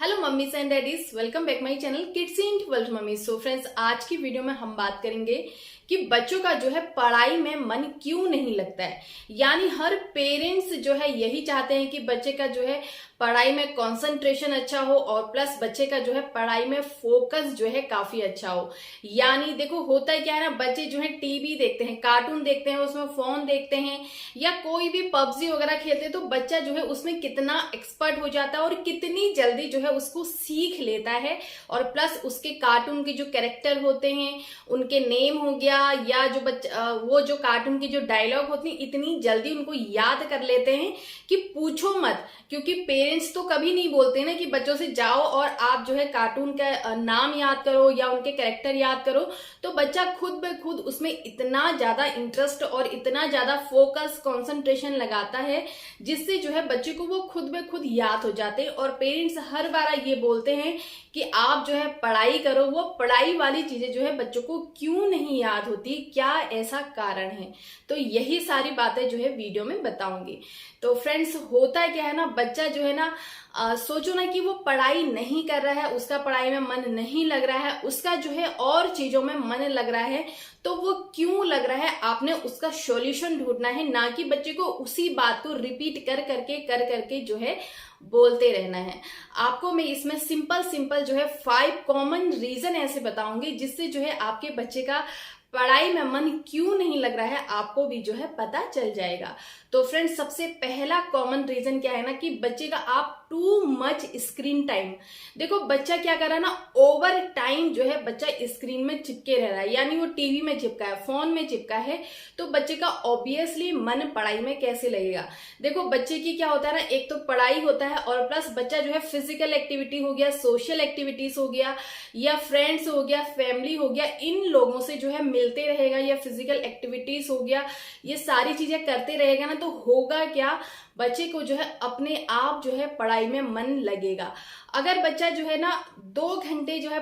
Hello mummies and daddies, welcome back my channel kids in world mummy. So friends, आज की video में हम बात करेंगे कि बच्चों का जो है पढ़ाई में मन क्यों नहीं लगता है। यानी हर पेरेंट्स जो है यही चाहते हैं कि बच्चे का जो है पढ़ाई में कंसंट्रेशन अच्छा हो और प्लस बच्चे का जो है पढ़ाई में फोकस जो है काफी अच्छा हो। यानी देखो होता है क्या है ना, बच्चे जो है टीवी देखते हैं, कार्टून देखते हैं, उसमें फोन देखते हैं या कोई भी पबजी वगैरह खेलते हैं, तो बच्चा जो है उसमें कितना एक्सपर्ट हो जाता है और कितनी जल्दी जो है उसको सीख लेता है। और प्लस उसके कार्टून के जो कैरेक्टर होते हैं, उनके नेम हो गया या जो वो जो कार्टून की जो डायलॉग होती है, इतनी जल्दी उनको याद कर लेते हैं कि पूछो मत। क्योंकि पेरेंट्स तो कभी नहीं बोलते ना कि बच्चों से जाओ और आप जो है कार्टून का नाम याद करो या उनके कैरेक्टर याद करो। तो बच्चा खुद ब खुद उसमें इतना ज्यादा इंटरेस्ट और इतना ज्यादा फोकस कंसंट्रेशन लगाता है, जिससे जो है बच्चे को वो खुद ब खुद याद हो जाते हैं। और पेरेंट्स हर बार ये बोलते हैं कि आप जो है पढ़ाई करो, वो पढ़ाई वाली चीजें जो है बच्चों को क्यों नहीं याद होती, क्या ऐसा कारण है। तो यही सारी बातें जो है वीडियो में बताऊंगी। तो फ्रेंड्स, होता क्या है ना, बच्चा जो है ना सोचो ना कि वो पढ़ाई नहीं कर रहा है, उसका पढ़ाई में मन नहीं लग रहा है, उसका जो है और चीजों में मन लग रहा है। तो वो क्यों लग रहा है, आपने उसका सॉल्यूशन ढूंढना है, ना कि बच्चे को उसी बात को रिपीट कर करके जो है बोलते रहना है। आपको मैं इसमें सिंपल जो है 5 कॉमन रीजन ऐसे बताऊंगी, जिससे जो है आपके बच्चे का पढ़ाई में मन क्यों नहीं लग रहा है आपको भी जो है पता चल जाएगा। तो फ्रेंड्स, सबसे पहला कॉमन रीजन क्या है ना कि बच्चे का आप टू मच स्क्रीन टाइम। देखो बच्चा क्या कर रहा है ना, ओवर टाइम जो है बच्चा स्क्रीन में चिपके रह रहा है, यानी वो टीवी में चिपका है, फोन में चिपका है। तो बच्चे का ऑब्वियसली मन पढ़ाई में कैसे लगेगा। देखो बच्चे की क्या होता है ना, एक तो पढ़ाई होता है और प्लस बच्चा जो है फिजिकल एक्टिविटी हो गया, सोशल एक्टिविटीज हो गया या फ्रेंड्स हो गया, फैमिली हो गया, इन लोगों से जो है मिलते रहेगा या फिजिकल एक्टिविटीज हो गया, ये सारी चीजें करते रहेगा ना। तो होगा क्या, बच्चे को जो है अपने आप जो है पढ़ाई में मन लगेगा। अगर बच्चा जो है ना 2 घंटे जो है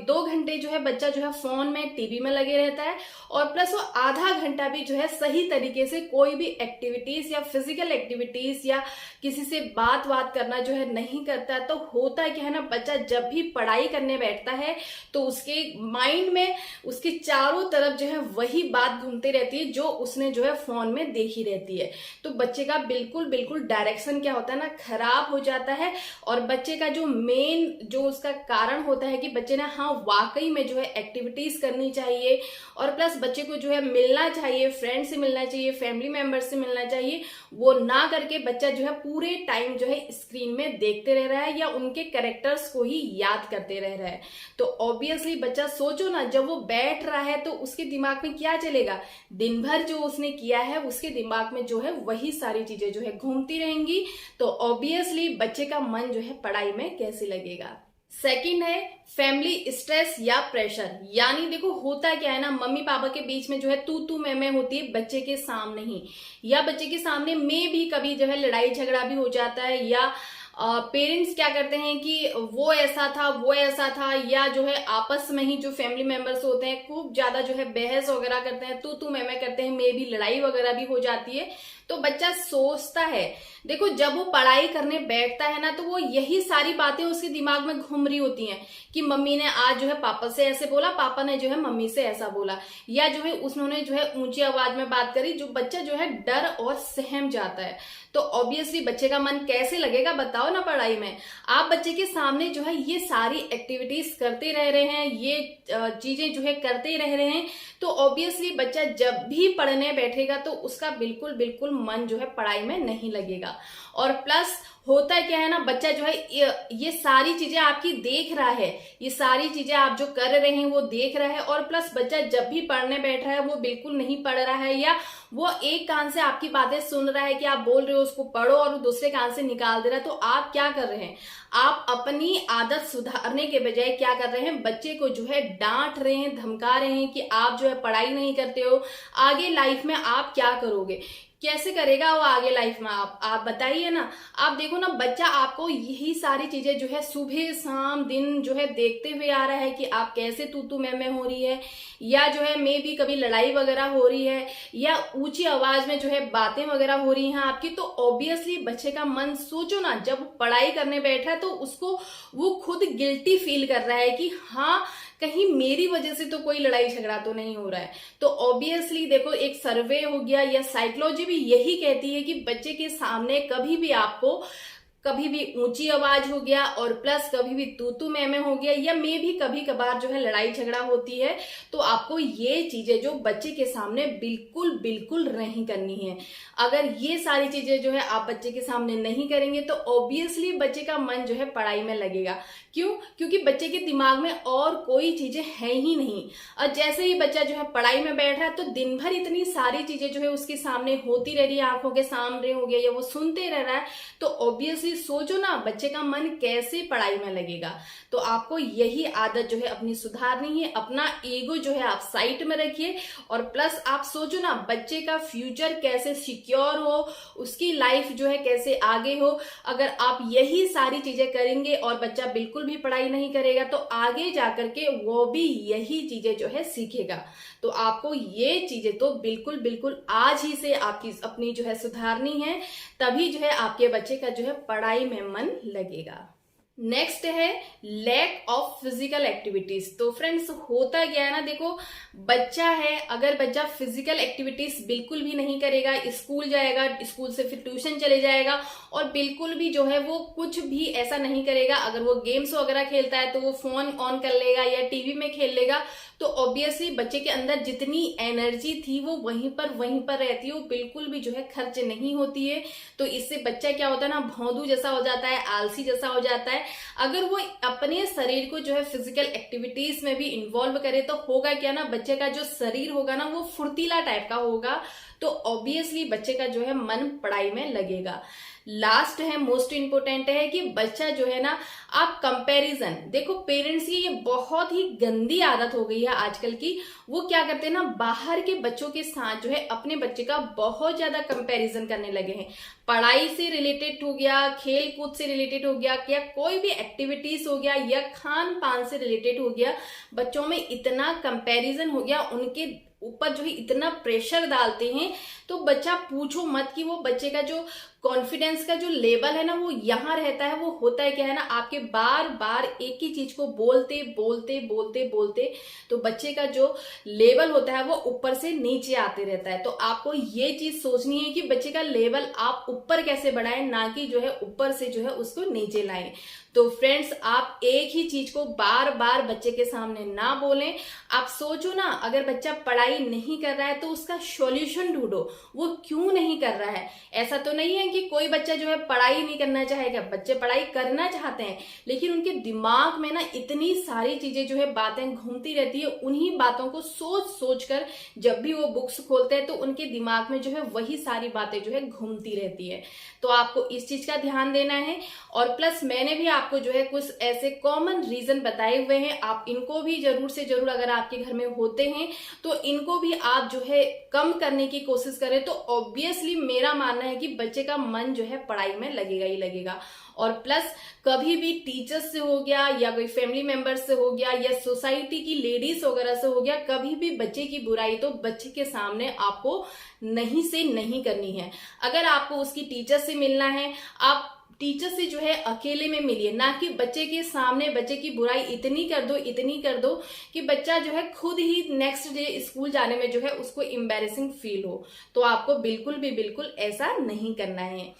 2 घंटे जो है बच्चा जो है फोन में टीवी में लगे रहता है और प्लस वो आधा घंटा भी जो है सही तरीके से कोई भी एक्टिविटीज या फिजिकल एक्टिविटीज या किसी से बात करना जो है नहीं करता, तो होता क्या है ना, बच्चा जब भी पढ़ाई करने बैठता है तो उसके माइंड में उसके चारों तरफ जो है वही बात घूमती रहती है जो उसने जो है फोन में देखी रहती है। तो बच्चे का बिल्कुल डायरेक्शन क्या होता है ना, खराब हो जाता है। और बच्चे का जो मेन जो उसका कारण होता है कि बच्चे ने हाँ वाकई में जो है एक्टिविटीज करनी चाहिए और प्लस बच्चे को जो है मिलना चाहिए, फ्रेंड से मिलना चाहिए, फैमिली मेंबर से मिलना चाहिए, वो ना करके बच्चा जो है पूरे टाइम जो है स्क्रीन में देखते रह रहा है या उनके कैरेक्टर्स को ही याद करते रह रहा है। तो ऑब्वियसली बच्चा सोचो ना, जब वो बैठ रहा है तो उसके दिमाग में क्या चलेगा, दिन भर जो उसने किया है उसके दिमाग में जो है वही सारी चीजें जो है घूमती रहेंगी। तो ऑब्वियसली बच्चे का मन जो है पढ़ाई में कैसे लगेगा। सेकंड है फैमिली स्ट्रेस या प्रेशर। यानी देखो होता क्या है ना, मम्मी पापा के बीच में जो है तू मैं होती है बच्चे के सामने ही, या बच्चे के सामने में भी कभी जो है लड़ाई झगड़ा भी हो जाता है, या पेरेंट्स क्या करते हैं कि वो ऐसा था या जो है आपस में ही जो फैमिली मेंबर्स होते हैं खूब ज्यादा जो है बहस वगैरह करते हैं, तू मैं करते हैं, में भी लड़ाई वगैरह भी हो जाती है। तो बच्चा सोचता है, देखो जब वो पढ़ाई करने बैठता है ना तो वो यही सारी बातें उसके दिमाग में घूम रही होती हैं कि मम्मी ने आज जो है पापा से ऐसे बोला, पापा ने जो है मम्मी से ऐसा बोला, या जो है उन्होंने जो है ऊंची आवाज में बात करी। जो बच्चा जो है डर और सहम जाता है, तो ऑब्वियसली बच्चे का मन कैसे लगेगा बताओ ना पढ़ाई में। आप बच्चे के सामने जो है ये सारी एक्टिविटीज करते रह रहे हैं, ये चीजें जो है करते रह रहे हैं, तो ऑब्वियसली बच्चा जब भी पढ़ने बैठेगा तो उसका बिल्कुल मन जो है पढ़ाई में नहीं लगेगा। और प्लस होता क्या है ना, बच्चा जो है ये सारी चीजें आपकी देख रहा है, ये सारी चीजें आप जो कर रहे हैं वो देख रहा है। और प्लस बच्चा जब भी पढ़ने बैठ रहा है वो बिल्कुल नहीं पढ़ रहा है, या वो एक कान से आपकी बातें सुन रहा है कि आप बोल रहे हो उसको पढ़ो और दूसरे कान से निकाल दे रहा है। तो आप क्या कर रहे हैं, आप अपनी आदत सुधारने के बजाय क्या कर रहे हैं, बच्चे को जो है डांट रहे हैं, धमका रहे हैं कि आप जो है पढ़ाई नहीं करते हो, आगे लाइफ में आप क्या करोगे। कैसे करेगा वो आगे लाइफ में? आप बताइए ना। आप देखो ना, बच्चा आपको यही सारी चीजें जो है सुबह शाम दिन जो है देखते हुए आ रहा है कि आप कैसे तू मैं हो रही है, या जो है मे भी कभी लड़ाई वगैरह हो रही है, या ऊंची आवाज में जो है बातें वगैरह हो रही हैं आपकी, तो ऑब्वियसली बच्चे का मन, सोचो ना, जब पढ़ाई करने बैठा है तो उसको वो खुद गिल्टी फील कर रहा है कि हाँ, कहीं मेरी वजह से तो कोई लड़ाई झगड़ा तो नहीं हो रहा है। तो ऑब्वियसली देखो, एक सर्वे हो गया या साइकोलॉजी भी यही कहती है कि बच्चे के सामने कभी भी आपको कभी भी ऊंची आवाज हो गया और प्लस कभी भी तू मैं हो गया, या मे भी कभी कभार जो है लड़ाई झगड़ा होती है, तो आपको ये चीजें जो बच्चे के सामने बिल्कुल बिल्कुल नहीं करनी है। अगर ये सारी चीजें जो है आप बच्चे के सामने नहीं करेंगे तो ऑब्वियसली बच्चे का मन जो है पढ़ाई में लगेगा। क्यों? क्योंकि बच्चे के दिमाग में और कोई चीजें है ही नहीं। और जैसे ही बच्चा जो है पढ़ाई में बैठ रहा है तो दिन भर इतनी सारी चीजें जो है उसके सामने होती रह रही है, आंखों के सामने हो गया, या वो सुनते रह रहा है, तो ऑब्वियसली सोचो ना बच्चे का मन कैसे पढ़ाई में लगेगा। तो आपको यही आदत जो है अपनी सुधारनी है। अपना ईगो जो है आप साइड में रखिए, और प्लस आप सोचो ना बच्चे का फ्यूचर कैसे सिक्योर हो, उसकी लाइफ जो है कैसे आगे हो। अगर आप यही सारी चीजें करेंगे और बच्चा बिल्कुल भी पढ़ाई नहीं करेगा तो आगे जाकर के वो भी यही चीजें जो है सीखेगा। तो आपको ये चीजें तो बिल्कुल बिल्कुल आज ही से आपकी अपनी जो है सुधारनी है, तभी जो है आपके बच्चे का जो है पढ़ाई में मन लगेगा। नेक्स्ट है लैक ऑफ फिजिकल एक्टिविटीज। तो फ्रेंड्स होता क्या है ना, देखो बच्चा है, अगर बच्चा फिजिकल एक्टिविटीज बिल्कुल भी नहीं करेगा, स्कूल जाएगा, स्कूल से फिर ट्यूशन चले जाएगा और बिल्कुल भी जो है वो कुछ भी ऐसा नहीं करेगा, अगर वो गेम्स वगैरह खेलता है तो वो फोन ऑन कर लेगा या टीवी में खेल लेगा, तो ऑब्वियसली बच्चे के अंदर जितनी एनर्जी थी वो वहीं पर रहती है, वो बिल्कुल भी जो है खर्च नहीं होती है। तो इससे बच्चा क्या होता है ना, भौंदू जैसा हो जाता है, आलसी जैसा हो जाता है। अगर वो अपने शरीर को जो है फिजिकल एक्टिविटीज में भी इन्वॉल्व करे तो होगा क्या ना, बच्चे का जो शरीर होगा ना वो फुर्तीला टाइप का होगा, तो ऑब्वियसली बच्चे का जो है मन पढ़ाई में लगेगा। लास्ट है, मोस्ट इंपोर्टेंट है कि बच्चा जो है ना, आप कंपैरिजन, देखो पेरेंट्स की ये बहुत ही गंदी आदत हो गई है आजकल की। वो क्या करते हैं ना, बाहर के बच्चों के साथ जो है अपने बच्चे का बहुत ज्यादा कंपैरिजन करने लगे हैं। पढ़ाई से रिलेटेड हो गया, खेल कूद से रिलेटेड हो गया, या कोई भी एक्टिविटीज हो गया, या खान पान से रिलेटेड हो गया, बच्चों में इतना कंपैरिजन हो गया, उनके ऊपर जो है इतना प्रेशर डालते हैं, तो बच्चा पूछो मत कि वो बच्चे का जो कॉन्फिडेंस का जो लेवल है ना वो यहाँ रहता है। वो होता है क्या है ना, आपके बार बार एक ही चीज को बोलते बोलते बोलते बोलते तो बच्चे का जो लेवल होता है वो ऊपर से नीचे आते रहता है। तो आपको ये चीज सोचनी है कि बच्चे का लेवल आप ऊपर कैसे बढ़ाएं, ना कि जो है ऊपर से जो है उसको नीचे लाएं। तो फ्रेंड्स आप एक ही चीज को बार बार बच्चे के सामने ना बोलें। आप सोचो ना, अगर बच्चा पढ़ाई नहीं कर रहा है तो उसका सॉल्यूशन ढूंढो, वो क्यों नहीं कर रहा है। ऐसा तो नहीं है कि कोई बच्चा जो है पढ़ाई नहीं करना चाहेगा, बच्चे पढ़ाई करना चाहते हैं, लेकिन उनके दिमाग में ना इतनी सारी चीजें जो है बातें घूमती रहती है, उन्हीं बातों को सोच सोच कर जब भी वो बुक्स खोलते हैं तो उनके दिमाग में जो है वही सारी बातें जो है घूमती रहती है। तो आपको इस चीज का ध्यान देना है। और प्लस मैंने भी आपको जो है कुछ ऐसे कॉमन रीजन बताए हुए हैं, आप इनको भी जरूर से जरूर, अगर आपके घर में होते हैं तो इनको भी आप जो है कम करने की कोशिश करें, तो ऑब्वियसली मेरा मानना है कि बच्चे का मन जो है पढ़ाई में लगेगा ही लगेगा। और प्लस कभी भी टीचर्स से हो गया, या कोई फैमिली मेंबर से हो गया, या सोसाइटी की लेडीज वगैरह से हो गया, कभी भी बच्चे की बुराई तो बच्चे के सामने आपको नहीं से नहीं करनी है। अगर आपको उसकी टीचर से मिलना है, आप टीचर से जो है अकेले में मिलिए, ना कि बच्चे के सामने बच्चे की बुराई इतनी कर दो कि बच्चा जो है खुद ही नेक्स्ट डे स्कूल जाने में जो है उसको एम्बैरेसिंग फील हो। तो आपको बिल्कुल ऐसा नहीं करना है।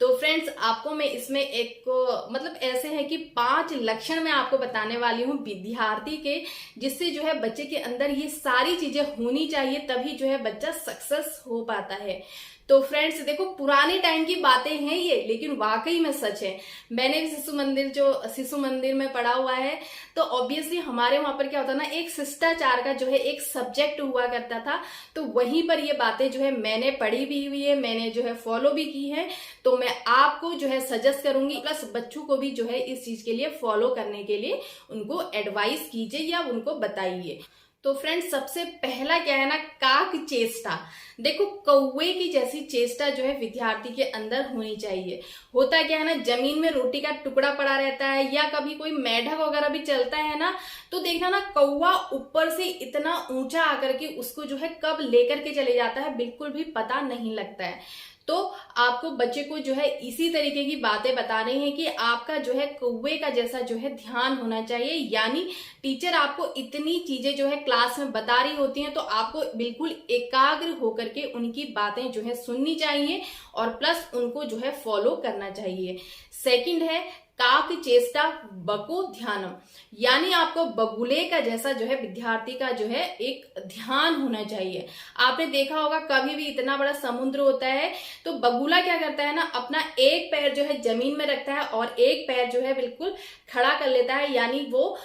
तो फ्रेंड्स आपको मैं इसमें एक मतलब ऐसे है कि 5 लक्षण मैं आपको बताने वाली हूँ विद्यार्थी के, जिससे जो है बच्चे के अंदर ये सारी चीजें होनी चाहिए, तभी जो है बच्चा सक्सेस हो पाता है। तो फ्रेंड्स देखो, पुराने टाइम की बातें हैं ये, लेकिन वाकई में सच है। मैंने भी शिशु मंदिर में पढ़ा हुआ है, तो ऑब्वियसली हमारे वहां पर क्या होता ना, एक शिष्टाचार का जो है एक सब्जेक्ट हुआ करता था, तो वहीं पर ये बातें जो है मैंने पढ़ी भी हुई है, मैंने जो है फॉलो भी की है। तो मैं आपको जो है सजेस्ट करूंगी, प्लस बच्चों को भी जो है इस चीज के लिए फॉलो करने के लिए उनको एडवाइस कीजिए या उनको बताइए। तो फ्रेंड्स, सबसे पहला क्या है ना, काक चेष्टा। देखो, कौवे की जैसी चेष्टा जो है विद्यार्थी के अंदर होनी चाहिए। होता क्या है ना, जमीन में रोटी का टुकड़ा पड़ा रहता है या कभी कोई मेढक वगैरह भी चलता है ना, तो देखना ना, कौवा ऊपर से इतना ऊंचा आकर के उसको जो है कब लेकर के चले जाता है बिल्कुल भी पता नहीं लगता है। तो आपको बच्चे को जो है इसी तरीके की बातें बतानी है कि आपका जो है कौवे का जैसा जो है ध्यान होना चाहिए। यानी टीचर आपको इतनी चीजें जो है क्लास में बता रही होती हैं, तो आपको बिल्कुल एकाग्र होकर के उनकी बातें जो है सुननी चाहिए और प्लस उनको जो है फॉलो करना चाहिए। सेकंड है काक चेष्टा बको ध्यानम। यानी आपको बगुले का जैसा जो है विद्यार्थी का जो है एक ध्यान होना चाहिए। आपने देखा होगा कभी भी इतना बड़ा समुद्र होता है तो बगुला क्या करता है ना, अपना एक पैर जो है जमीन में रखता है और एक पैर जो है बिल्कुल खड़ा कर लेता है। यानी वो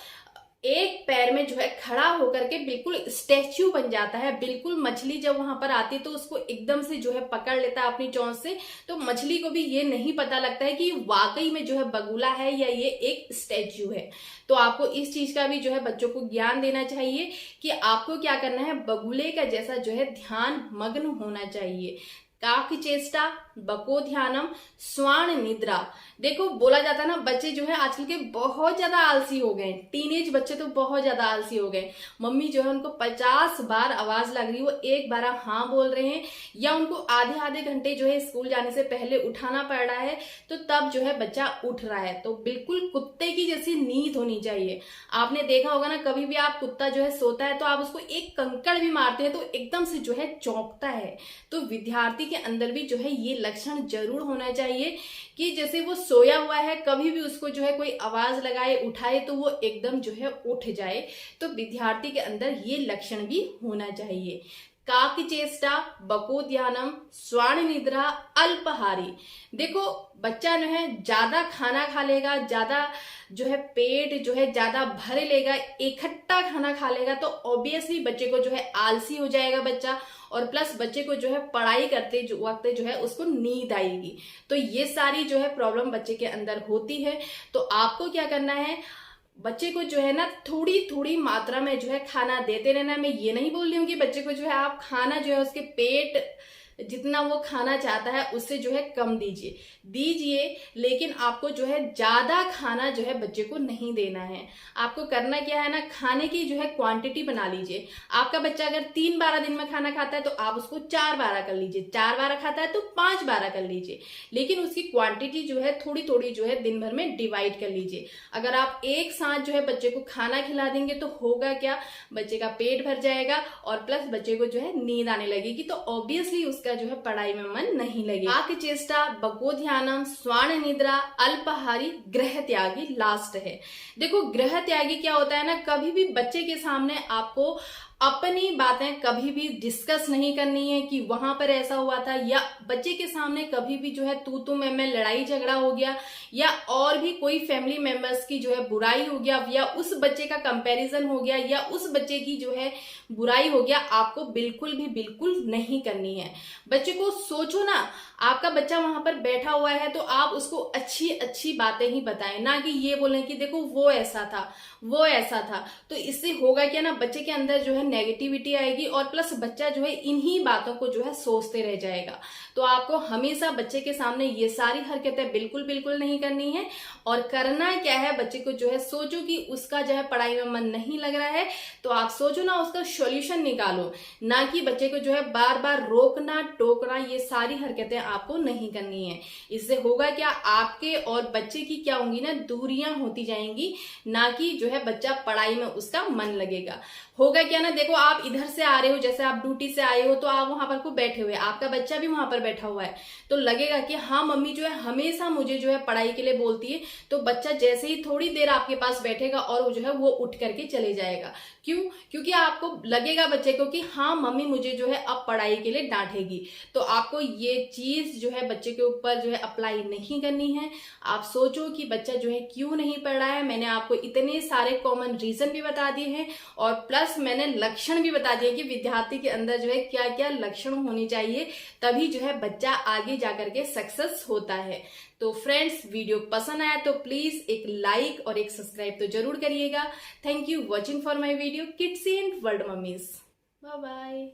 एक पैर में जो है खड़ा होकर के बिल्कुल स्टैच्यू बन जाता है। बिल्कुल मछली जब वहां पर आती है तो उसको एकदम से जो है पकड़ लेता है अपनी चोंच से। तो मछली को भी ये नहीं पता लगता है कि वाकई में जो है बगुला है या ये एक स्टैच्यू है। तो आपको इस चीज का भी जो है बच्चों को ज्ञान देना चाहिए कि आपको क्या करना है, बगुले का जैसा जो है ध्यान मग्न होना चाहिए। काक चेष्टा बको ध्यानम स्वान निद्रा। देखो, बोला जाता है ना, बच्चे जो है आजकल के बहुत ज्यादा आलसी हो गए। टीनेज बच्चे तो बहुत ज्यादा आलसी हो गए। मम्मी जो है उनको 50 बार आवाज लग रही है, वो एक बार हाँ बोल रहे हैं, या उनको आधे आधे घंटे जो है स्कूल जाने से पहले उठाना पड़ रहा है, तो तब जो है बच्चा उठ रहा है। तो बिल्कुल कुत्ते की जैसी नींद होनी चाहिए। आपने देखा होगा ना, कभी भी आप कुत्ता जो है सोता है तो आप उसको एक कंकड़ भी मारते हैं तो एकदम से जो है चौंकता है। तो विद्यार्थी के अंदर भी जो है ये लक्षण जरूर होना चाहिए कि जैसे वो सोया हुआ है, कभी भी उसको जो है कोई आवाज लगाए उठाए तो वो एकदम जो है उठ जाए। तो विद्यार्थी के अंदर ये लक्षण भी होना चाहिए। काक चेष्टा बको ध्यानम स्वान निद्रा अल्पहारी। देखो, बच्चा जो है ज्यादा खाना खा लेगा, ज्यादा जो है पेट जो है ज्यादा भर लेगा, इकट्ठा खाना खा लेगा, तो ऑब्वियसली बच्चे को जो है आलसी हो जाएगा बच्चा, और प्लस बच्चे को जो है पढ़ाई करते वक्त जो है उसको नींद आएगी। तो ये सारी जो है प्रॉब्लम बच्चे के अंदर होती है। तो आपको क्या करना है, बच्चे को जो है ना थोड़ी थोड़ी मात्रा में जो है खाना देते रहना। मैं ये नहीं बोल रही हूँ कि बच्चे को जो है आप खाना जो है उसके पेट जितना वो खाना चाहता है उससे जो है कम दीजिए, लेकिन आपको जो है ज्यादा खाना जो है बच्चे को नहीं देना है। आपको करना क्या है ना, खाने की जो है क्वांटिटी बना लीजिए। आपका बच्चा अगर 3 बार दिन में खाना खाता है तो आप उसको 4 बार कर लीजिए, 4 बार खाता है तो 5 बार कर लीजिए, लेकिन उसकी क्वांटिटी जो है थोड़ी थोड़ी जो है दिन भर में डिवाइड कर लीजिए। अगर आप एक साथ जो है बच्चे को खाना खिला देंगे तो होगा क्या, बच्चे का पेट भर जाएगा और प्लस बच्चे को जो है नींद आने लगेगी, तो ऑब्वियसली उसका जो है पढ़ाई में मन नहीं लगेगा। काक चेष्टा बको ध्यानम स्वान निद्रा अल्पहारी गृह त्यागी लास्ट है। देखो, गृह त्यागी क्या होता है ना, कभी भी बच्चे के सामने आपको अपनी बातें कभी भी डिस्कस नहीं करनी है कि वहां पर ऐसा हुआ था, या बच्चे के सामने कभी भी जो है तू मैं लड़ाई झगड़ा हो गया, या और भी कोई फैमिली मेंबर्स की जो है बुराई हो गया, या उस बच्चे का कंपैरिजन हो गया, या उस बच्चे की जो है बुराई हो गया, आपको बिल्कुल नहीं करनी है। बच्चे को सोचो ना, आपका बच्चा वहां पर बैठा हुआ है तो आप उसको अच्छी अच्छी बातें ही बताएं, ना कि ये बोलें कि देखो वो ऐसा था वो ऐसा था। तो इससे होगा क्या ना, बच्चे के अंदर जो है नेगेटिविटी आएगी और प्लस बच्चा जो है इन्हीं बातों को जो है सोचते रह जाएगा। तो आपको हमेशा बच्चे के सामने ये सारी हरकतें बिल्कुल नहीं करनी है। और करना क्या है, बच्चे को जो है सोचो कि उसका जो है पढ़ाई में मन नहीं लग रहा है, तो आप सोचो ना, उसका सॉल्यूशन निकालो, ना कि बच्चे को जो है बार बार रोकना टोकना, ये सारी हरकतें आपको नहीं करनी है। इससे होगा क्या, आपके और बच्चे की क्या होंगी ना, दूरियां होती जाएंगी, ना कि जो है बच्चा पढ़ाई में उसका मन लगेगा। होगा क्या ना, देखो आप इधर से आ रहे हो, जैसे आप ड्यूटी से आए हो तो आप वहां पर को बैठे हुए, आपका बच्चा भी वहां पर बैठा हुआ है, तो लगेगा कि हाँ मम्मी जो है हमेशा मुझे जो है पढ़ाई के लिए बोलती है। तो बच्चा जैसे ही थोड़ी देर आपके पास बैठेगा और वो जो है वो उठ करके चले जाएगा। क्यों? क्योंकि आपको लगेगा बच्चे को कि हाँ मम्मी मुझे जो है अब पढ़ाई के लिए डांटेगी। तो आपको ये चीज जो है बच्चे के ऊपर जो है अप्लाई नहीं करनी है। आप सोचो कि बच्चा जो है क्यों नहीं पढ़ रहा है। मैंने आपको इतने सारे कॉमन रीजन भी बता दिए हैं और प्लस मैंने लक्षण भी बता दिए कि विद्यार्थी के अंदर जो है क्या क्या लक्षण होनी चाहिए, तभी जो है बच्चा आगे जाकर के सक्सेस होता है। तो फ्रेंड्स, वीडियो पसंद आया तो प्लीज एक लाइक और एक सब्सक्राइब तो जरूर करिएगा। Thank you watching for my video kids and world mummies. Bye bye.